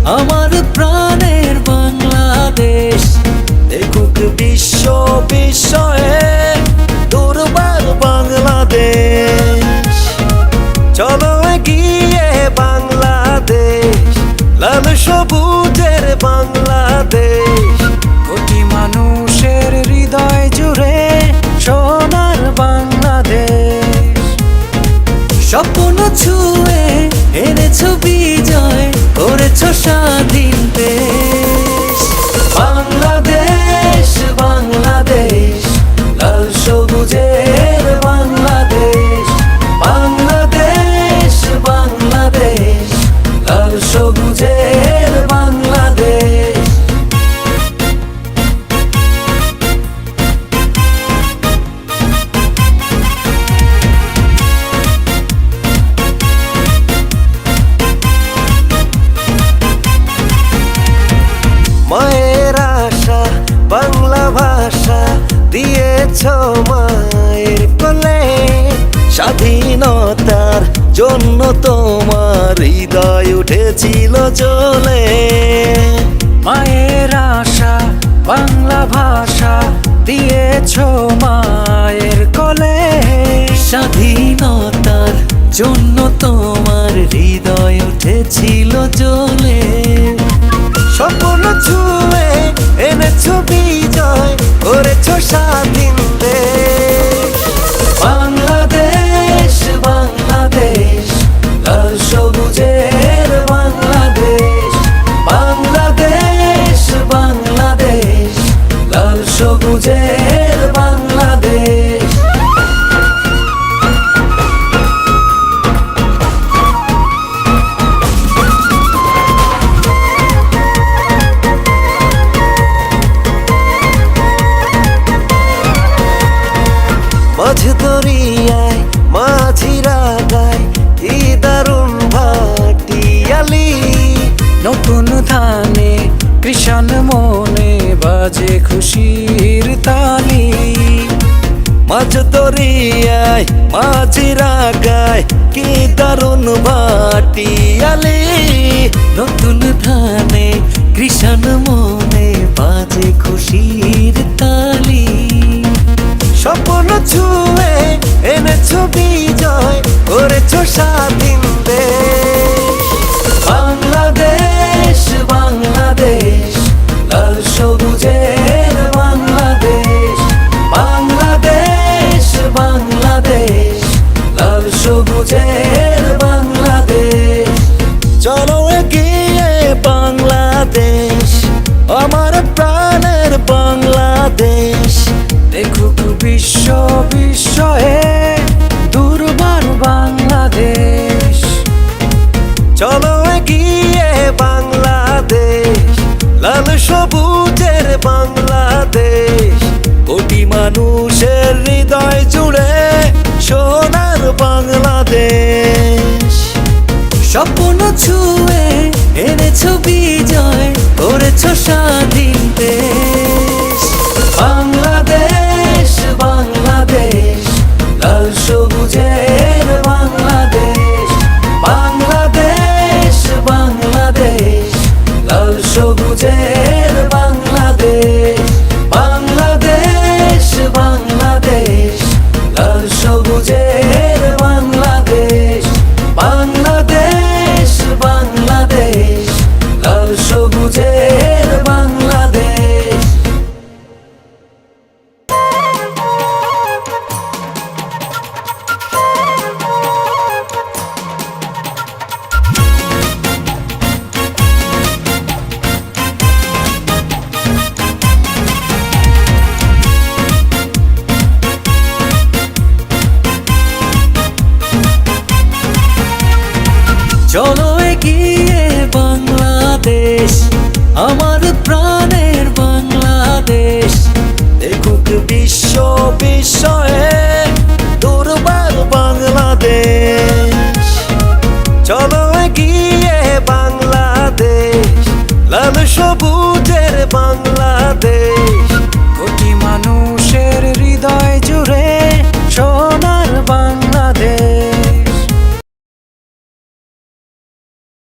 আমার প্রাণের বাংলাদেশ। দেখুক বিশ্ব বিস্ময়ে দুর্বার বাংলাদেশ। চলো এগিয়ে বাংলাদেশ, লাল সবুজের বাংলাদেশ। কোটি মানুষের হৃদয় জুড়ে সোনার বাংলাদেশ। স্বপ্ন ছুঁয়ে এনেছো বিজয়, করেছো স্বাধীন দেশ। বাংলাদেশ বাংলাদেশ, লাল সবুজের বাংলাদেশ। বাংলাদেশ বাংলাদেশ, লাল সবুজের বাংলাদেশ। মায়ের আশা বাংলা ভাষা দিয়েছ মায়ের কোলে। স্বাধীনতার জন্য তোমার হৃদয় উঠেছিল জ্বলে। মায়ের আশা বাংলা ভাষা দিয়েছ মায়ের কোলে। স্বাধীনতার জন্য তোমার হৃদয় উঠেছিল জ্বলে। স্বপ্ন ছুঁয়ে এনেছো বিজয়, করেছো স্বাধীন দেশ। বাংলাদেশ বাংলাদেশ, লাল সবুজের বাংলাদেশ। বাংলাদেশ বাংলাদেশ, লাল সবুজের বাংলাদেশ। মাঝ দরিয়ায় মাঝিরা গায় কি দারুণ ভাটিয়ালি। নতুন ধানে কৃষণ মনে বাজে খুশির তালি। মাঝ দরিয়ায় মাঝিরা গায় কি দারুণ ভাটিয়ালি। নতুন ধানে কৃষণ মনে বাজে খুশির তালি। স্বপ্ন ছুঁয়ে এনেছো বিজয়, করেছো স্বাধীন দেশ। বাংলাদেশ বাংলাদেশ, লাল সবুজের বাংলাদেশ। বাংলাদেশ বাংলাদেশ, লাল সবুজের বাংলাদেশ। চলো এগিয়ে বাংলাদেশ, আমার প্রাণের বাংলাদেশ। দেখুক বিশ্ব বিস্ময়ে দুর্বার বাংলাদেশ। চলো এগিয়ে বাংলাদেশ, লাল সবুজের বাংলাদেশ। কোটি মানুষের হৃদয় জুড়ে সোনার বাংলাদেশ। স্বপ্ন ছুঁয়ে এনেছো বিজয়, করেছো স্বাধীন দেশ। বাংলাদেশ বাংলাদেশ, লাল সবুজের বাংলাদেশ। বাংলাদেশ বাংলাদেশ, লাল সবুজের বাংলাদেশ। বাংলাদেশ বাংলাদেশ, লাল সবুজের বাংলাদেশ। বাংলাদেশ বাংলাদেশ, লাল সবুজের বাংলাদেশ। চলো এগিয়ে বাংলাদেশ, আমার প্রাণের বাংলাদেশ। দেখুক বিশ্ব বিস্ময়ে দুর্বার বাংলাদেশ। চলো